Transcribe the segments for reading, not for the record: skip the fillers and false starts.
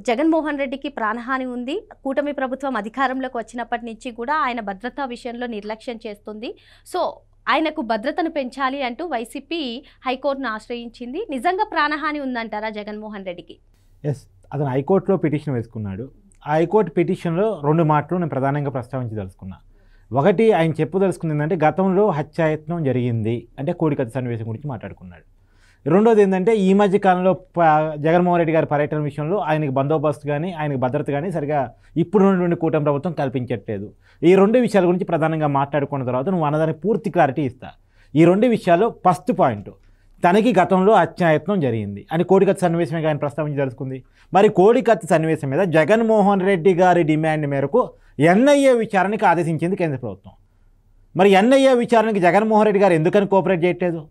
జగన్మోహన్ రెడ్డికి ప్రాణహాని ఉంది. కూటమి ప్రభుత్వం అధికారంలోకి వచ్చినప్పటి నుంచి కూడా ఆయన భద్రతా విషయంలో నిర్లక్ష్యం చేస్తుంది. సో ఆయనకు భద్రతను పెంచాలి అంటూ వైసీపీ హైకోర్టును ఆశ్రయించింది. నిజంగా ప్రాణహాని ఉందంటారా జగన్మోహన్ రెడ్డికి? ఎస్, అతను హైకోర్టులో పిటిషన్ వేసుకున్నాడు. ఆ హైకోర్టు పిటిషన్లో 2 మాటలు నేను ప్రధానంగా ప్రస్తావించదలుచుకున్నా. ఒకటి, ఆయన చెప్పదలుచుకుంది ఏంటంటే గతంలో హత్యాయత్నం జరిగింది అంటే కోడికత్తి సన్నివేశం గురించి మాట్లాడుకున్నాడు. రెండోది ఏంటంటే ఈ మధ్య కాలంలో జగన్మోహన్ రెడ్డి గారి పర్యటన విషయంలో ఆయనకి బందోబస్తు కానీ ఆయనకి భద్రత కానీ సరిగా ఇప్పుడున్నటువంటి కూటమి ప్రభుత్వం కల్పించట్లేదు. ఈ 2 విషయాల గురించి ప్రధానంగా మాట్లాడుకున్న తర్వాత నువ్వు అన్నదానికి పూర్తి క్లారిటీ ఇస్తా. ఈ 2 విషయాలు ఫస్ట్ పాయింట్, తనకి గతంలో హత్యాయత్నం జరిగింది అని కోడికత్తి సన్నివేశమే ఆయన ప్రస్తావించదలుచుకుంది. మరి కోడికత్తి సన్నివేశం మీద జగన్మోహన్ రెడ్డి గారి డిమాండ్ మేరకు ఎన్ఐఏ విచారణకి ఆదేశించింది కేంద్ర ప్రభుత్వం. మరి ఎన్ఐఏ విచారణకి జగన్మోహన్ రెడ్డి గారు ఎందుకని కోఆపరేట్ చేయట్లేదు?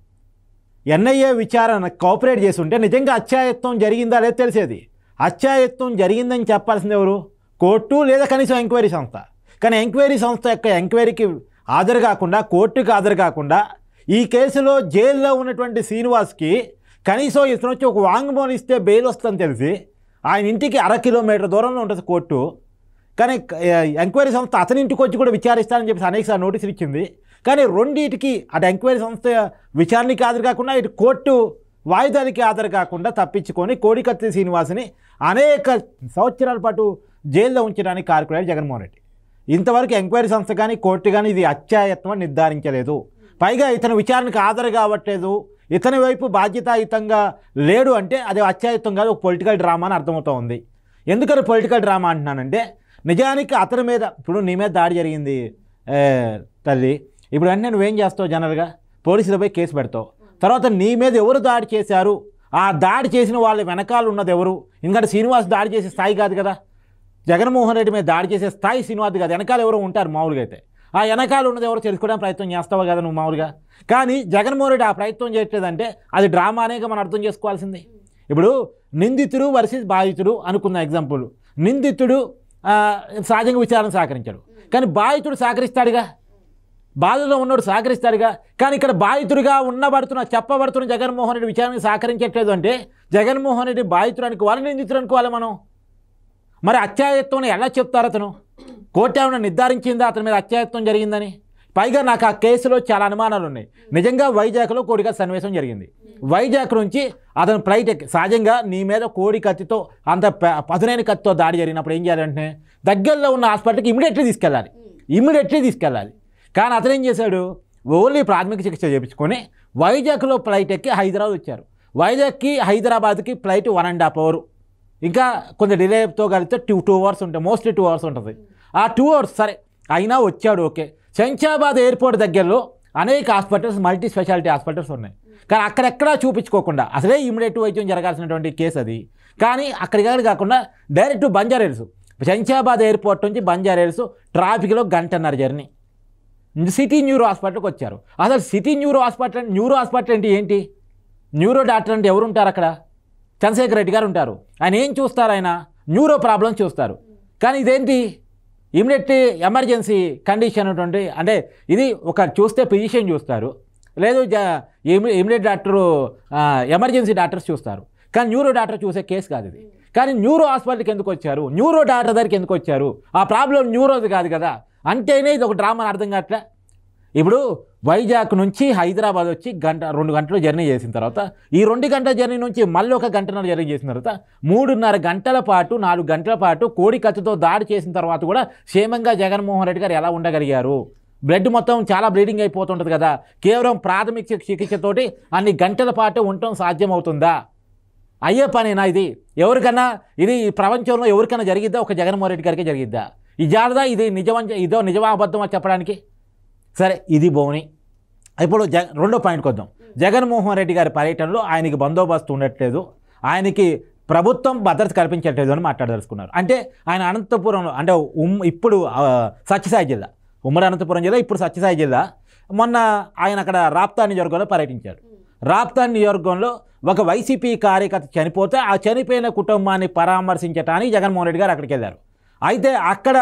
ఎన్ఐఏ విచారణ కోఆపరేట్ చేసి ఉంటే నిజంగా హత్యాయత్నం జరిగిందా లేదో తెలిసేది. హత్యాయత్నం జరిగిందని చెప్పాల్సింది ఎవరు? కోర్టు లేదా కనీసం ఎంక్వైరీ సంస్థ. కానీ ఎంక్వైరీ సంస్థ యొక్క ఎంక్వైరీకి హాజరు కాకుండా, కోర్టుకి హాజరు కాకుండా ఈ కేసులో జైల్లో ఉన్నటువంటి శ్రీనివాస్కి కనీసం ఇతను వచ్చి ఒక వాంగ్మూలం ఇస్తే బెయిల్ వస్తుందని తెలిసి ఆయన ఇంటికి 1/2 కిలోమీటర్ దూరంలో ఉంటుంది కోర్టు. కానీ ఎంక్వైరీ సంస్థ అతని ఇంటికి వచ్చి కూడా విచారిస్తానని చెప్పి అనేకసార్లు నోటీసులు ఇచ్చింది. కానీ రెండింటికి అటు ఎంక్వైరీ సంస్థ విచారణకి హాజరు కాకుండా ఇటు కోర్టు వాయిదాలకి హాజరు కాకుండా తప్పించుకొని కోడికత్తి శ్రీనివాస్ని అనేక సంవత్సరాల పాటు జైల్లో ఉంచడానికి కారకులయ్యాడు జగన్మోహన్ రెడ్డి. ఇంతవరకు ఎంక్వైరీ సంస్థ కానీ కోర్టు కానీ ఇది హత్యాయత్నం నిర్ధారించలేదు. పైగా ఇతను విచారణకు హాజరు కావట్లేదు, ఇతని వైపు బాధ్యతాయుతంగా లేడు అంటే అది హత్యాయత్నం కాదు, ఒక పొలిటికల్ డ్రామా అని అర్థమవుతూ ఉంది. ఎందుకని పొలిటికల్ డ్రామా అంటున్నానంటే నిజానికి అతని మీద ఇప్పుడు నీ మీద దాడి జరిగింది తల్లి, ఇప్పుడు వెంటనే నువ్వేం చేస్తావు? జనరల్గా పోలీసులపై కేసు పెడతావు. తర్వాత నీ మీద ఎవరు దాడి చేశారు, ఆ దాడి చేసిన వాళ్ళ వెనకాల ఉన్నది ఎవరు? ఎందుకంటే శ్రీనివాస్ దాడి చేసే స్థాయి కాదు కదా, జగన్మోహన్ రెడ్డి మీద దాడి చేసే స్థాయి శ్రీనివాస్ కాదు. వెనకాల ఎవరో ఉంటారు మామూలుగా. అయితే ఆ వెనకాల ఉన్నది ఎవరో తెలుసుకోవడానికి ప్రయత్నం చేస్తావా కదా నువ్వు మామూలుగా. కానీ జగన్మోహన్ రెడ్డి ఆ ప్రయత్నం చేయట్లేదంటే అది డ్రామా అనేగా మనం అర్థం చేసుకోవాల్సింది. ఇప్పుడు నిందితుడు వర్సెస్ బాధితుడు అనుకున్న ఎగ్జాంపుల్, నిందితుడు సహజంగా విచారణ సహకరించాడు, కానీ బాధితుడు సహకరిస్తాడుగా, బాధలో ఉన్నోడు సహకరిస్తాడుగా. కానీ ఇక్కడ బాధితుడిగా చెప్పబడుతున్న జగన్మోహన్ రెడ్డి విచారణకు సహకరించట్లేదు అంటే జగన్మోహన్ రెడ్డి బాధితుడు అనుకోవాలి, నిందితుడు అనుకోవాలి మనం. మరి హత్యాయత్వం ఎలా చెప్తారు? అతను కోర్టు ఏమైనా నిర్ధారించిందా అతని మీద హత్యాయత్నం జరిగిందని? పైగా నాకు ఆ కేసులో చాలా అనుమానాలు ఉన్నాయి. నిజంగా వైజాగ్లో కోడికత్తి సన్నివేశం జరిగింది. వైజాగ్ నుంచి అతను ఫ్లైట్ ఎక్కి, సహజంగా నీ మీద కోడికత్తితో అంత పదునైన కత్తితో దాడి జరిగినప్పుడు ఏం చేయాలంటే దగ్గరలో ఉన్న హాస్పిటల్కి ఇమీడియట్లీ తీసుకెళ్ళాలి. కానీ అతను ఏం చేశాడు? ఓన్లీ ప్రాథమిక చికిత్స చేయించుకొని వైజాగ్లో ఫ్లైట్ ఎక్కి హైదరాబాద్ వచ్చారు. వైజాగ్కి హైదరాబాద్కి ఫ్లైట్ 1.5 hours, ఇంకా కొంచెం డిలేతో కలిపితే 2 hours ఉంటాయి, మోస్ట్లీ 2 hours ఉంటుంది. ఆ 2 hours సరే అయినా వచ్చాడు, ఓకే. శంషాబాద్ ఎయిర్పోర్ట్ దగ్గరలో అనేక హాస్పిటల్స్, మల్టీ స్పెషాలిటీ హాస్పిటల్స్ ఉన్నాయి. కానీ అక్కడెక్కడా చూపించుకోకుండా అసలే ఇమ్మీడియట్ వైద్యం జరగాల్సినటువంటి కేసు అది. కానీ అక్కడికి కాకుండా డైరెక్ట్ బంజారాహిల్స్, శంషాబాద్ ఎయిర్పోర్ట్ నుంచి బంజారాహిల్స్ ట్రాఫిక్లో 1.5 గంట జర్నీ. సిటీ న్యూరో హాస్పిటల్కి వచ్చారు. అసలు సిటీ న్యూరో హాస్పిటల్ అంటే ఏంటి? న్యూరో డాక్టర్ అంటే ఎవరు ఉంటారు అక్కడ? చంద్రశేఖర్ రెడ్డి గారు ఉంటారు. ఆయన ఏం చూస్తారు? ఆయన న్యూరో ప్రాబ్లమ్స్ చూస్తారు. కానీ ఇదేంటి? ఇమ్మీడియట్లీ ఎమర్జెన్సీ కండిషన్ అటువంటి, అంటే ఇది ఒక చూస్తే ఫిజిషియన్ చూస్తారు, లేదు ఇమ్మీడియట్ డాక్టరు ఎమర్జెన్సీ డాక్టర్స్ చూస్తారు. కానీ న్యూరో డాక్టర్ చూసే కేసు కాదు ఇది. కానీ న్యూరో హాస్పిటల్కి ఎందుకు వచ్చారు? న్యూరో డాక్టర్ దగ్గరికి ఎందుకు వచ్చారు? ఆ ప్రాబ్లం న్యూరోది కాదు కదా అంటేనే ఇది ఒక డ్రామా అని అర్థం కావట్లే. ఇప్పుడు వైజాగ్ నుంచి హైదరాబాద్ వచ్చి 2 గంటలు జర్నీ చేసిన తర్వాత ఈ 2 గంటల జర్నీ నుంచి మళ్ళీ 1 గంటన్నర జర్నీ చేసిన తర్వాత 3.5 గంటల పాటు 4 గంటల పాటు కోడికత్తితో దాడి చేసిన తర్వాత కూడా క్షేమంగా జగన్మోహన్ రెడ్డి గారు ఎలా ఉండగలిగారు? బ్లడ్ మొత్తం చాలా బ్లీడింగ్ అయిపోతుంటుంది కదా, కేవలం ప్రాథమిక చికిత్సతోటి అన్ని గంటల పాటు ఉండటం సాధ్యమవుతుందా? అయ్యే పనేనా ఇది? ఎవరికన్నా ఇది ప్రపంచంలో ఎవరికైనా జరిగిద్దా? ఒక జగన్మోహన్ రెడ్డి గారికి జరిగిద్దా? ఇది జాలదా? ఇది నిజమా అబద్ధమా చెప్పడానికి? సరే, ఇది బోని. ఇప్పుడు రెండో పాయింట్కి వద్దాం. జగన్మోహన్ రెడ్డి గారి పర్యటనలో ఆయనకి బందోబస్తు ఉండట్లేదు, ఆయనకి ప్రభుత్వం భద్రత కల్పించట్లేదు అని మాట్లాడదలుచుకున్నారు. అంటే ఆయన అనంతపురంలో, అంటే ఇప్పుడు సత్యసాయి జిల్లా, ఉమ్మడి అనంతపురం జిల్లా, ఇప్పుడు సత్యసాయి జిల్లా. మొన్న ఆయన అక్కడ రాప్తా నియోజకవర్గంలో పర్యటించాడు. రాప్తా నియోజకవర్గంలో ఒక వైసీపీ కార్యకర్త చనిపోతే ఆ చనిపోయిన కుటుంబాన్ని పరామర్శించడానికి జగన్మోహన్ రెడ్డి గారు అక్కడికి వెళ్ళారు. అయితే అక్కడ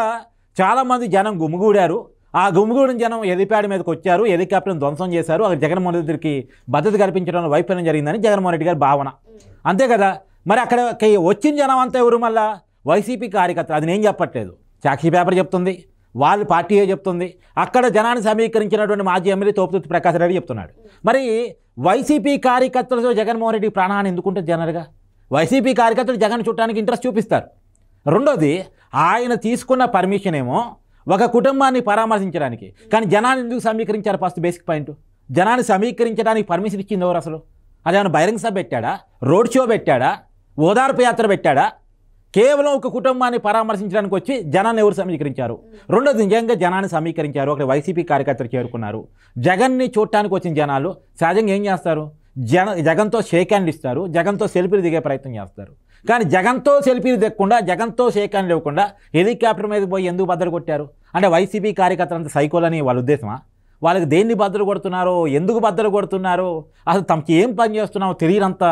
చాలామంది జనం గుమిగూడారు. ఆ గుమిగూడిన జనం హెలిప్యాడ్ మీదకి వచ్చారు, హెలికాప్టర్ని ధ్వంసం చేశారు. అక్కడ జగన్మోహన్ రెడ్డికి భద్రత కల్పించడంలో వైఫల్యం జరిగిందని జగన్మోహన్ రెడ్డి గారి భావన. అంతే కదా. మరి అక్కడ వచ్చిన జనం అంతా ఎవరు మళ్ళా వైసీపీ కార్యకర్తలు. అది నేను చెప్పట్లేదు, సాక్షి పేపర్ చెప్తుంది, వాళ్ళ పార్టీయే చెప్తుంది. అక్కడ జనాన్ని సమీకరించినటువంటి మాజీ ఎమ్మెల్యే తోపుతుర్తి ప్రకాష్ రెడ్డి చెప్తున్నాడు. మరి వైసీపీ కార్యకర్తలతో జగన్మోహన్ రెడ్డి ప్రాణహాని ఎందుకుంటుంది జనరల్గా? వైసీపీ కార్యకర్తలు జగన్ చుట్టానికి ఇంట్రెస్ట్ చూపిస్తారు. రెండోది, ఆయన తీసుకున్న పర్మిషన్ ఏమో ఒక కుటుంబాన్ని పరామర్శించడానికి, కానీ జనాన్ని ఎందుకు సమీకరించారు? ఫస్ట్ బేసిక్ పాయింట్, జనాన్ని సమీకరించడానికి పర్మిషన్ ఇచ్చింది ఎవరు అసలు? అదేమైనా బహిరంగ సభ పెట్టాడా, రోడ్ షో పెట్టాడా, ఓదార్పు యాత్ర పెట్టాడా? కేవలం ఒక కుటుంబాన్ని పరామర్శించడానికి వచ్చి జనాన్ని ఎవరు సమీకరించారు? రెండోది, నిజంగా జనాన్ని సమీకరించారు, అక్కడ వైసీపీ కార్యకర్తలు చేరుకున్నారు. జగన్ని చూడటానికి వచ్చిన జనాలు సహజంగా ఏం చేస్తారు? జగన్తో షేక్ హ్యాండ్ ఇస్తారు, జగన్తో సెల్ఫీలు దిగే ప్రయత్నం చేస్తారు. కానీ జగన్తో సెల్ఫీలు దిగకుండా, జగన్తో షేక్ హ్యాండ్ ఇవ్వకుండా హెలికాప్టర్ మీద పోయి ఎందుకు బద్దలు కొట్టారు? అంటే వైసీపీ కార్యకర్తలంతా సైకోలని వాళ్ళ ఉద్దేశమా? వాళ్ళకి దేన్ని బద్దలు కొడుతున్నారో, ఎందుకు బద్దలు కొడుతున్నారో, అసలు తమకి ఏం పని చేస్తున్నామో తెలియనంత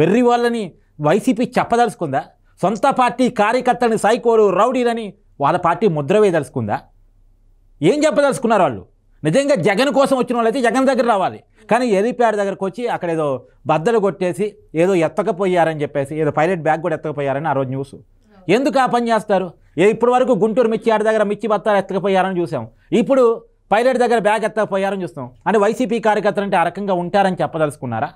వెర్రి వాళ్ళని వైసీపీ చెప్పదలుచుకుందా? సొంత పార్టీ కార్యకర్తలని సైకోలు, రౌడీలని వాళ్ళ పార్టీ ముద్ర వేయదలుచుకుందా? ఏం చెప్పదలుచుకున్నారు వాళ్ళు? నిజంగా జగన్ కోసం వచ్చిన వాళ్ళైతే జగన్ దగ్గర రావాలి, కానీ హెలిప్యాడ్ దగ్గరకు వచ్చి అక్కడ ఏదో బద్దలు కొట్టేసి ఏదో ఎత్తకపోయారని చెప్పేసి, ఏదో పైలట్ బ్యాగ్ కూడా ఎత్తకపోయారని ఆ రోజు న్యూస్. ఎందుకు ఆ పని చేస్తారు? ఇప్పటి వరకు గుంటూరు మిర్చి ఆడ దగ్గర మిర్చి బత్తాలు ఎత్తకపోయారని చూసాం, ఇప్పుడు పైలట్ దగ్గర బ్యాగ్ ఎత్తకపోయారని చూస్తాం. అంటే వైసీపీ కార్యకర్తలు అంటే ఆ రకంగా ఉంటారని చెప్పదలుచుకున్నారా?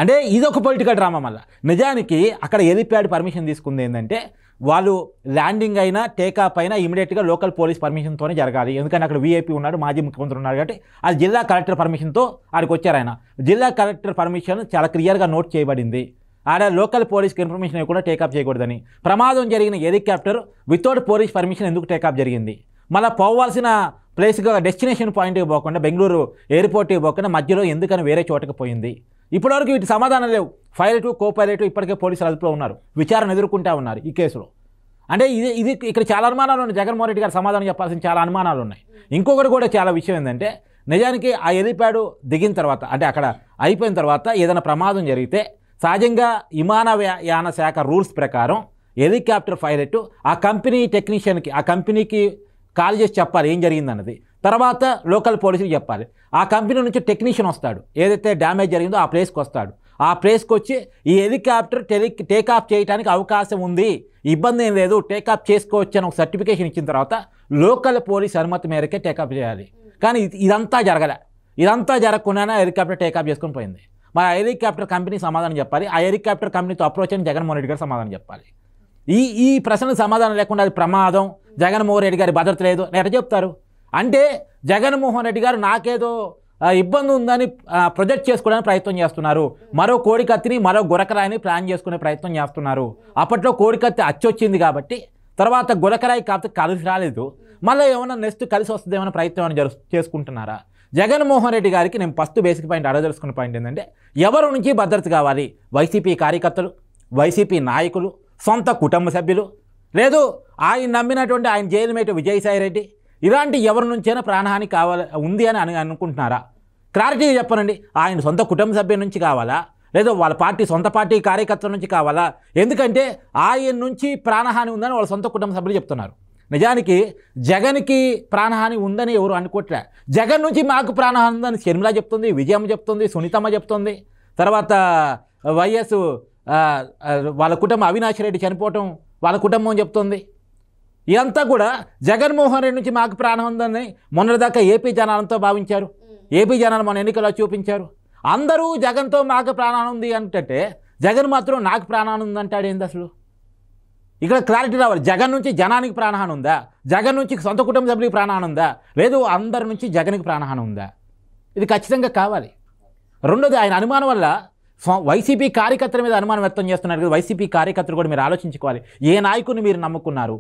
అంటే ఇది ఒక పొలిటికల్ డ్రామా. మళ్ళీ నిజానికి అక్కడ హెలిప్యాడ్ పర్మిషన్ తీసుకుంది ఏంటంటే, వాళ్ళు ల్యాండింగ్ అయినా టేకాప్ అయినా ఇమీడియట్గా లోకల్ పోలీస్ పర్మిషన్తోనే జరగాలి. ఎందుకంటే అక్కడ వీఐపీ ఉన్నాడు, మాజీ ముఖ్యమంత్రి ఉన్నాడు, కాబట్టి అది జిల్లా కలెక్టర్ పర్మిషన్తో ఆడికి వచ్చారు. ఆయన జిల్లా కలెక్టర్ పర్మిషన్ చాలా క్లియర్గా నోట్ చేయబడింది. ఆడ లోకల్ పోలీస్కి ఇన్ఫర్మేషన్ ఇవ్వకుండా టేకాప్ చేయకూడదని. ప్రమాదం జరిగిన హెలికాప్టర్ వితౌట్ పోలీస్ పర్మిషన్ ఎందుకు టేకాప్ జరిగింది? మళ్ళీ పోవాల్సిన ప్లేస్గా డెస్టినేషన్ పాయింట్కి పోకుండా, బెంగళూరు ఎయిర్పోర్ట్కి పోకుండా మధ్యలో ఎందుకని వేరే చోటకి పోయింది? ఇప్పటివరకు వీటి సమాధానం లేవు. పైలట్, కో పైలట్ ఇప్పటికే పోలీసులు అదుపులో ఉన్నారు, విచారణ ఎదుర్కొంటూ ఉన్నారు ఈ కేసులో. అంటే ఇది ఇక్కడ చాలా అనుమానాలు ఉన్నాయి. జగన్మోహన్ రెడ్డి గారు సమాధానం చెప్పాల్సిన చాలా అనుమానాలు ఉన్నాయి. ఇంకొకటి కూడా చాలా విషయం ఏంటంటే, నిజానికి ఆ హెలిప్యాడ్ దిగిన తర్వాత, అంటే అక్కడ అయిపోయిన తర్వాత ఏదైనా ప్రమాదం జరిగితే సహజంగా విమానయాన శాఖ రూల్స్ ప్రకారం హెలికాప్టర్ పైలట్ ఆ కంపెనీ టెక్నీషియన్కి, ఆ కంపెనీకి కాల్ చేసి చెప్పాలి ఏం జరిగిందన్నది. తర్వాత లోకల్ పోలీసులు చెప్పాలి. ఆ కంపెనీ నుంచి టెక్నీషియన్ వస్తాడు, ఏదైతే డ్యామేజ్ జరిగిందో ఆ ప్లేస్కి వస్తాడు. ఆ ప్లేస్కి వచ్చి ఈ హెలికాప్టర్ టేకాఫ్ చేయడానికి అవకాశం ఉంది, ఇబ్బంది ఏం లేదు, టేకాఫ్ చేసుకోవచ్చు అని ఒక సర్టిఫికేషన్ ఇచ్చిన తర్వాత లోకల్ పోలీస్ అనుమతి మేరకే టేకాఫ్ చేయాలి. కానీ ఇదంతా జరగలే. ఇదంతా జరగకుండానే హెలికాప్టర్ టేకాఫ్ చేసుకొని పోయింది. మరి ఆ హెలికాప్టర్ కంపెనీ సమాధానం చెప్పాలి. ఆ హెలికాప్టర్ కంపెనీతో అప్రోచ్ అని జగన్మోహన్ రెడ్డి గారు సమాధానం చెప్పాలి. ఈ ప్రశ్నకు సమాధానం లేకుండా అది ప్రమాదం, జగన్మోహన్ రెడ్డి గారి భద్రత లేదు ఎట్లా చెప్తారు? అంటే జగన్మోహన్ రెడ్డి గారు నాకేదో ఇబ్బంది ఉందని ప్రొజెక్ట్ చేసుకోవడానికి ప్రయత్నం చేస్తున్నారు. మరో కోడికత్తిని, మరో గురకరాయిని ప్లాన్ చేసుకునే ప్రయత్నం చేస్తున్నారు. అప్పట్లో కోడికత్తి అచ్చొచ్చింది కాబట్టి, తర్వాత గురకరాయి కాకపోతే కలిసి రాలేదు, మళ్ళీ ఏమైనా నెక్స్ట్ కలిసి వస్తుంది ఏమైనా ప్రయత్నం అని చేసుకుంటున్నారా? జగన్మోహన్ రెడ్డి గారికి నేను ఫస్ట్ బేసిక్ పాయింట్ అడగదలుచుకున్న పాయింట్ ఏంటంటే, ఎవరి నుంచి భద్రత కావాలి? వైసీపీ కార్యకర్తలు, వైసీపీ నాయకులు, సొంత కుటుంబ సభ్యులు, లేదు ఆయన నమ్మినటువంటి ఆయన జైలు మేట విజయసాయి రెడ్డి, ఇలాంటి ఎవరి నుంచైనా ప్రాణహాని కావాలి ఉంది అని అనుకుంటున్నారా? క్లారిటీగా చెప్పనండి. ఆయన సొంత కుటుంబ సభ్యుల నుంచి కావాలా, లేదా వాళ్ళ పార్టీ సొంత పార్టీ కార్యకర్తల నుంచి కావాలా? ఎందుకంటే ఆయన నుంచి ప్రాణహాని ఉందని వాళ్ళ సొంత కుటుంబ సభ్యులు చెప్తున్నారు. నిజానికి జగన్కి ప్రాణహాని ఉందని ఎవరు అనుకోవట్లే. జగన్ నుంచి మాకు ప్రాణహాని ఉందని షర్మిల చెప్తుంది, విజయమ్మ చెప్తుంది, సునీతమ్మ చెప్తుంది, తర్వాత వైఎస్ వాళ్ళ కుటుంబం అవినాష్ రెడ్డి చనిపోవటం వాళ్ళ కుటుంబం చెప్తుంది. ఇదంతా కూడా జగన్మోహన్ రెడ్డి నుంచి మాకు ప్రాణం ఉందని మొన్నటిదాకా ఏపీ జనాలతో భావించారు. ఏపీ జనాలు మన ఎన్నికల్లో చూపించారు. అందరూ జగన్తో మాకు ప్రాణం ఉంది అంటే జగన్ మాత్రం నాకు ప్రాణం ఉందంటాడు. ఏంది అసలు? ఇక్కడ క్లారిటీ రావాలి. జగన్ నుంచి జనానికి ప్రాణహాని ఉందా? జగన్ నుంచి సొంత కుటుంబ సభ్యులకి ప్రాణహాని ఉందా? లేదు అందరి నుంచి జగన్కి ప్రాణహాని ఉందా? ఇది ఖచ్చితంగా కావాలి. రెండోది, ఆయన అనుమానం వల్ల వైసీపీ కార్యకర్తల మీద అనుమానం వ్యక్తం చేస్తున్నారు కదా. వైసీపీ కార్యకర్తలు కూడా మీరు ఆలోచించుకోవాలి. ఏ నాయకుడిని మీరు నమ్ముకున్నారు?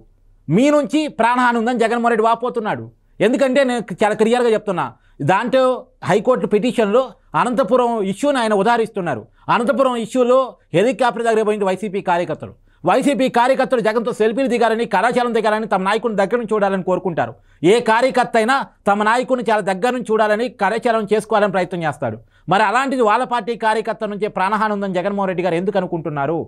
మీ నుంచి ప్రాణహాని ఉందని జగన్మోహన్ రెడ్డి వాపోతున్నాడు. ఎందుకంటే నేను చాలా క్లియర్గా చెప్తున్నా, దాంట్లో హైకోర్టు పిటిషన్లో అనంతపురం ఇష్యూని ఆయన ఉదాహరిస్తున్నారు. అనంతపురం ఇష్యూలో హెలికాప్టర్ దగ్గర పోయింది వైసీపీ కార్యకర్తలు. వైసీపీ కార్యకర్తలు జగన్తో సెల్ఫీలు దిగాలని, కళాశాలను దిగాలని, తమ నాయకుని దగ్గర నుంచి చూడాలని కోరుకుంటారు. ఏ కార్యకర్త అయినా తమ నాయకుని చాలా దగ్గర నుంచి చూడాలని, కళాశాలను చేసుకోవాలని ప్రయత్నం చేస్తాడు. మరి అలాంటిది వాళ్ళ పార్టీ కార్యకర్త నుంచే ప్రాణహాని ఉందని జగన్మోహన్ రెడ్డి గారు ఎందుకు అనుకుంటున్నారు?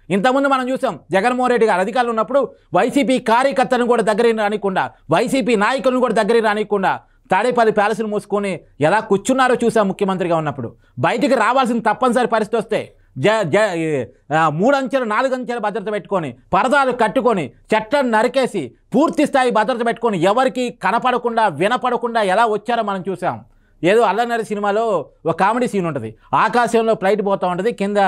ఇంతకుముందు మనం చూసాం, జగన్మోహన్ రెడ్డి గారు అధికారులు ఉన్నప్పుడు వైసీపీ కార్యకర్తలను కూడా దగ్గరికి రానికుండా, వైసీపీ నాయకులను కూడా దగ్గరికి రానికుండా తాడేపల్లి ప్యాలెస్లు మూసుకొని ఎలా కూర్చున్నారో చూసాం. ముఖ్యమంత్రిగా ఉన్నప్పుడు బయటికి రావాల్సిన తప్పనిసరి పరిస్థితి వస్తే 3 అంచెలు 4 అంచెల భద్రత పెట్టుకొని పరదాలు కట్టుకొని చెట్లను నరికేసి పూర్తి స్థాయి భద్రత పెట్టుకొని ఎవరికి కనపడకుండా వినపడకుండా ఎలా వచ్చారో మనం చూసాం. ఏదో అల్లనరి సినిమాలో ఒక కామెడీ సీన్ ఉంటుంది, ఆకాశంలో ఫ్లైట్ పోతూ ఉంటుంది, కింద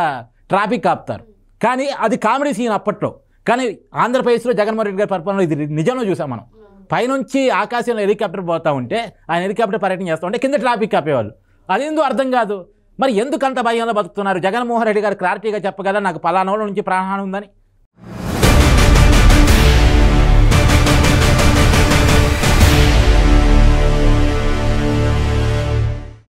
ట్రాఫిక్ ఆపుతారు. కానీ అది కామెడీ సీన్ అప్పట్లో. కానీ ఆంధ్రప్రదేశ్లో జగన్మోహన్ రెడ్డి గారి పరిపాలనలో ఇది నిజంలో చూసాం మనం. పైనుంచి ఆకాశంలో హెలికాప్టర్ పోతూ ఉంటే ఆయన హెలికాప్టర్ పర్యటన చేస్తూ ఉంటే కింద ట్రాఫిక్ ఆపేవాళ్ళు. అదేందో అర్థం కాదు. మరి ఎందుకు అంత భయంలో బతుకుతున్నారు? జగన్మోహన్ రెడ్డి గారు క్లారిటీగా చెప్పగలరా నాకు పలానా నుంచి ప్రాణహాని ఉందని?